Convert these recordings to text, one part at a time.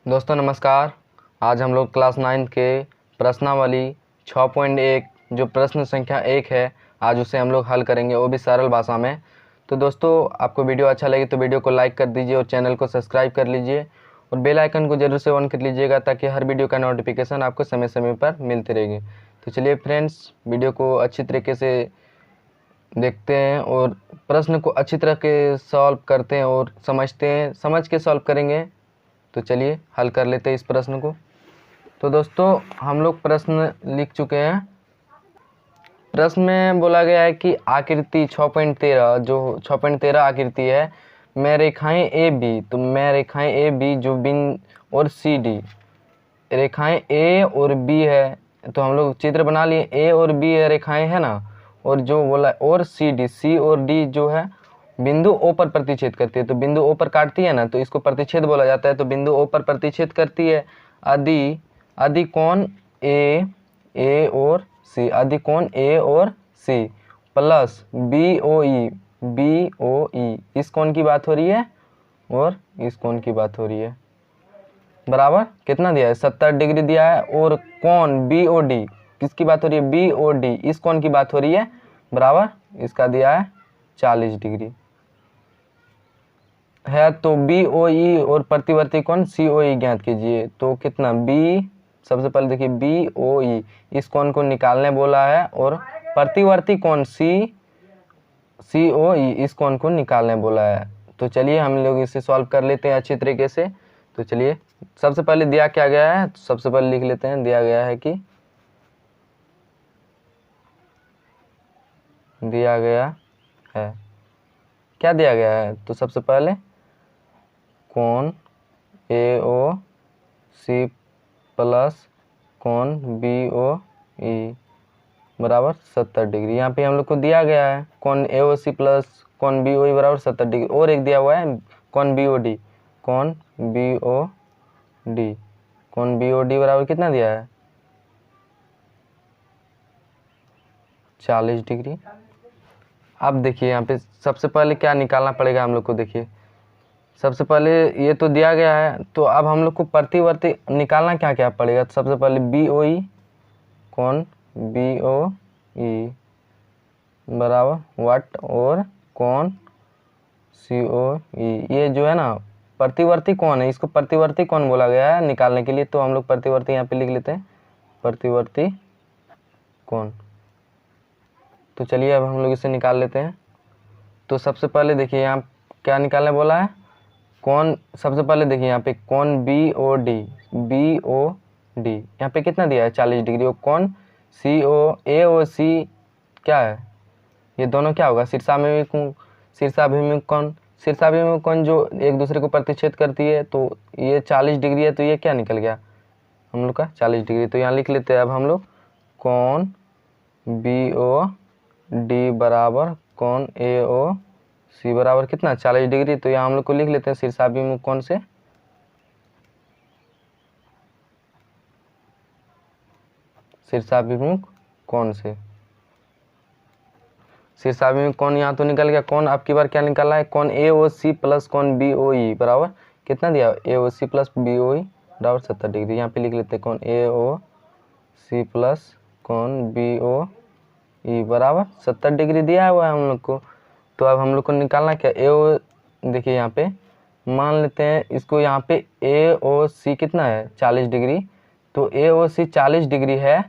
दोस्तों नमस्कार। आज हम लोग क्लास 9 के प्रश्नावली 6.1 जो प्रश्न संख्या 1 है, आज उसे हम लोग हल करेंगे, वो भी सरल भाषा में। तो दोस्तों आपको वीडियो अच्छा लगे तो वीडियो को लाइक कर दीजिए और चैनल को सब्सक्राइब कर लीजिए और बेल आइकन को ज़रूर से ऑन कर लीजिएगा ताकि हर वीडियो का नोटिफिकेशन आपको समय समय पर मिलती रहेगी। तो चलिए फ्रेंड्स, वीडियो को अच्छी तरीके से देखते हैं और प्रश्न को अच्छी तरह के सॉल्व करते हैं और समझते हैं, समझ के सॉल्व करेंगे। तो चलिए हल कर लेते हैं इस प्रश्न को। तो दोस्तों हम लोग प्रश्न लिख चुके हैं। प्रश्न में बोला गया है कि आकृति 6.13 जो 6.13 आकृति है में रेखाएं ए बी, तो में रेखाएं ए बी जो बिन और सी डी, रेखाएं ए और बी है तो हम लोग चित्र बना लिए। ए और बी रेखाएं है ना, और जो बोला और सी और डी जो है बिंदु ओ पर प्रतिच्छेद करती है, तो बिंदु ओ पर काटती है ना, तो इसको प्रतिच्छेद बोला जाता है। तो बिंदु ओ पर प्रतिच्छेद करती है। आदि कोण ए और सी, आदि कोण ए और सी प्लस बी ओ ई, इस कोण की बात हो रही है और इस कोण की बात हो रही है, बराबर कितना दिया है 70 डिग्री दिया है। और कोण बी ओ डी किसकी बात हो रही है, बी ओ डी इस कोण की बात हो रही है, बराबर इसका दिया है 40 डिग्री है। तो बी ओ ई और प्रतिवर्ती कोण सी ओ ई ज्ञात कीजिए। तो कितना बी, सबसे पहले देखिए बी ओ ई इस कोण को निकालने बोला है और प्रतिवर्ती कोण सी ओ ई इस कोण को निकालने बोला है। तो चलिए हम लोग इसे सॉल्व कर लेते हैं अच्छी तरीके से। तो चलिए सबसे पहले दिया क्या गया है, सबसे पहले लिख लेते हैं। दिया गया है कि दिया गया है, क्या दिया गया है, तो सबसे पहले कोण ए ओ सी प्लस कोण बी ओ ई बराबर 70 डिग्री। यहाँ पे हम लोग को दिया गया है कोण ए ओ सी प्लस कोण बी ओ ई बराबर 70 डिग्री, और एक दिया हुआ है कोण बी ओ डी, कोण बी ओ डी, कोण बी ओ डी बराबर कितना दिया है 40 डिग्री। अब देखिए यहाँ पे सबसे पहले क्या निकालना पड़ेगा हम लोग को। देखिए सबसे पहले ये तो दिया गया है, तो अब हम लोग को प्रतिवर्ती निकालना क्या क्या पड़ेगा। तो सबसे पहले बी ओ ई, कोण बी ओ ई बराबर वाट और कोण सी ओ ई, ये जो है ना प्रतिवर्ती कोण है, इसको प्रतिवर्ती कोण बोला गया है निकालने के लिए। तो हम लोग प्रतिवर्ती यहाँ पे लिख लेते हैं, प्रतिवर्ती कोण। तो चलिए अब हम लोग इसे निकाल लेते हैं। तो सबसे पहले देखिए यहाँ क्या निकालने बोला है, कोण। सबसे पहले देखिए यहाँ पे कोण बी ओ डी यहाँ पे कितना दिया है 40 डिग्री, और कोण सी ओ ए ओ सी क्या है, ये दोनों क्या होगा शीर्षाभिमुख कोण, शीर्षाभिमुख कोण जो एक दूसरे को प्रतिच्छेद करती है। तो ये 40 डिग्री है, तो ये क्या निकल गया हम लोग का 40 डिग्री। तो यहाँ लिख लेते हैं अब हम लोग कोण बी ओ डी बराबर कोण ए ओ सी बराबर कितना 40 डिग्री। तो यहाँ हम लोग को लिख लेते हैं शीर्षाभिमुख कोण से, शीर्षाभिमुख कोण से, शीर्षाभिमुख कोण यहाँ तो निकल गया। कोण अब की बार क्या निकाला है, कोण ए ओ सी प्लस कोण बी ओ ई बराबर कितना दिया, ए ओ सी प्लस बी ओ ई बराबर 70 डिग्री। यहाँ पे लिख लेते हैं कोण ए ओ सी प्लस कोण बी ओ ई बराबर 70 डिग्री दिया हुआ है हम लोग को। तो अब हम लोग को निकालना क्या, ए ओ, देखिए यहाँ पे मान लेते हैं इसको, यहाँ पे ए ओ सी कितना है 40 डिग्री, तो ए ओ सी 40 डिग्री है।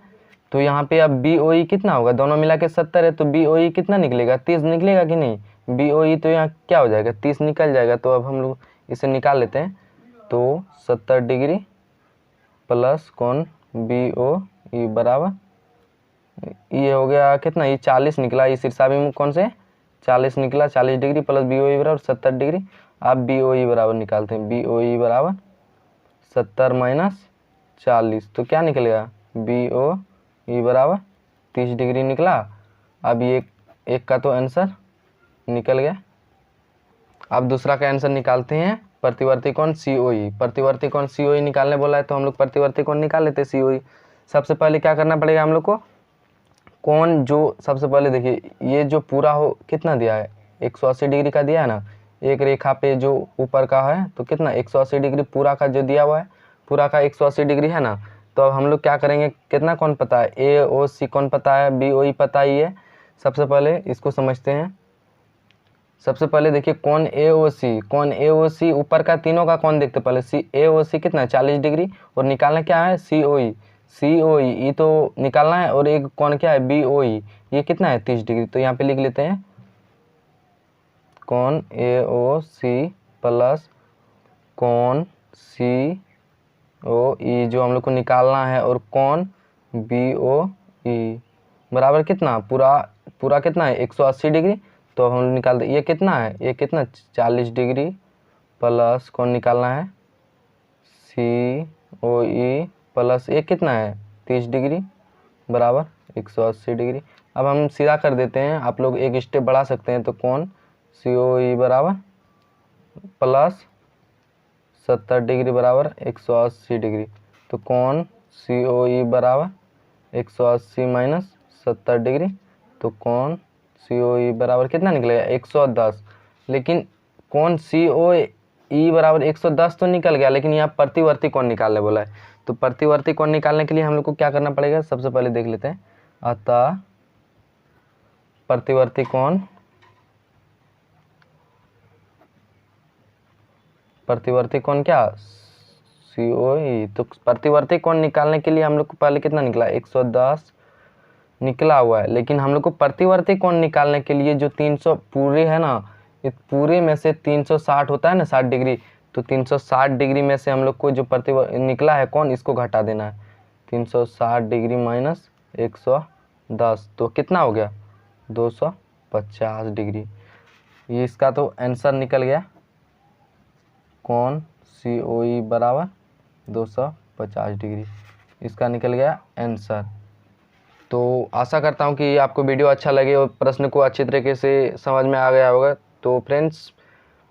तो यहाँ पे अब बी ओ ई कितना होगा, दोनों मिला के 70 है, तो बी ओ ई कितना निकलेगा 30 निकलेगा कि नहीं, बी ओ ई तो यहाँ क्या हो जाएगा 30 निकल जाएगा। तो अब हम लोग इसे निकाल लेते हैं। तो 70 डिग्री प्लस कोण बी ओ ई बराबर ये हो गया कितना, ये 40 निकला, ये शीर्षाभिमुख कोण से 40 निकला, 40 डिग्री प्लस बी ओ ई बराबर 70 डिग्री। अब बी ओ ई बराबर निकालते हैं, बी ओ ई बराबर 70 माइनस 40, तो क्या निकलेगा बी ओ ई बराबर 30 डिग्री निकला। अब ये एक का तो आंसर निकल गया। अब दूसरा का आंसर निकालते हैं, प्रतिवर्ती कोण सी ओ ई, प्रतिवर्ती कोण सी ओ ई निकालने बोला है, तो हम लोग प्रतिवर्ती कोण निकाल लेते हैं सी ओ ई। सबसे पहले क्या करना पड़ेगा हम लोग को, कोण जो सबसे पहले देखिए ये जो पूरा हो कितना दिया है 180 डिग्री का दिया है ना, एक रेखा पे जो ऊपर का है, तो कितना 180 डिग्री पूरा का जो दिया हुआ है, पूरा का 180 डिग्री है ना। तो अब हम लोग क्या करेंगे, कितना कौन पता है, ए ओ सी कौन पता है, बी ओ ई पता ही है। सबसे पहले इसको समझते हैं। सबसे पहले देखिए कौन ए ओ सी, कौन ए ओ सी ऊपर का तीनों का कौन देखते पहले, सी ए ओ सी कितना है 40 डिग्री, और निकालना क्या है सी ओ ई, सी ओ ई ये तो निकालना है, और एक कौन क्या है बी ओ ई, ये कितना है 30 डिग्री। तो यहाँ पे लिख लेते हैं कौन ए ओ सी प्लस कौन सी ओ ई जो हम लोग को निकालना है, और कौन बी ओ ई बराबर कितना, पूरा कितना है 180 डिग्री। तो अब हम लोग निकाल दे, ये कितना है, ये कितना 40 डिग्री प्लस कौन निकालना है सी ओ ई प्लस ये कितना है 30 डिग्री बराबर 180 डिग्री। अब हम सीधा कर देते हैं, आप लोग एक स्टेप बढ़ा सकते हैं। तो कौन सी ओ ई बराबर प्लस 70 डिग्री बराबर 180 डिग्री। तो कौन सी ओ ई बराबर 180 माइनस 70 डिग्री। तो कौन सी ओ ई बराबर कितना निकलेगा 110। लेकिन कौन सी ओ ई बराबर 110 तो निकल गया, लेकिन यहाँ प्रतिवर्ती कोण निकालने बोला है। तो प्रतिवर्ती कोण निकालने के लिए हम लोग को क्या करना पड़ेगा, सबसे पहले देख लेते हैं। अतः प्रतिवर्ती कोण, प्रतिवर्ती कोण क्या सी ओ ई। तो प्रतिवर्ती कोण निकालने के लिए हम लोग को पहले कितना निकला 110 निकला हुआ है, लेकिन हम लोग को प्रतिवर्ती कोण निकालने के लिए जो 300 पूरे है ना, इस पूरे में से 360 होता है ना 60 डिग्री, तो 360 डिग्री में से हम लोग को जो निकला है कौन, इसको घटा देना है। 360 डिग्री माइनस 110 तो कितना हो गया 250 डिग्री। ये इसका तो आंसर निकल गया, कौन सी ओ ई बराबर 250 डिग्री, इसका निकल गया आंसर। तो आशा करता हूँ कि आपको वीडियो अच्छा लगे और प्रश्न को अच्छी तरीके से समझ में आ गया होगा। तो फ्रेंड्स,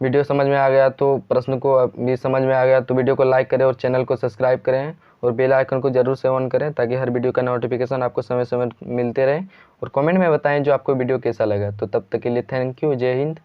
वीडियो समझ में आ गया तो प्रश्न को भी समझ में आ गया तो वीडियो को लाइक करें और चैनल को सब्सक्राइब करें और बेल आइकन को जरूर से ऑन करें, ताकि हर वीडियो का नोटिफिकेशन आपको समय समय मिलते रहे। और कमेंट में बताएं जो आपको वीडियो कैसा लगा। तो तब तक के लिए थैंक यू, जय हिंद।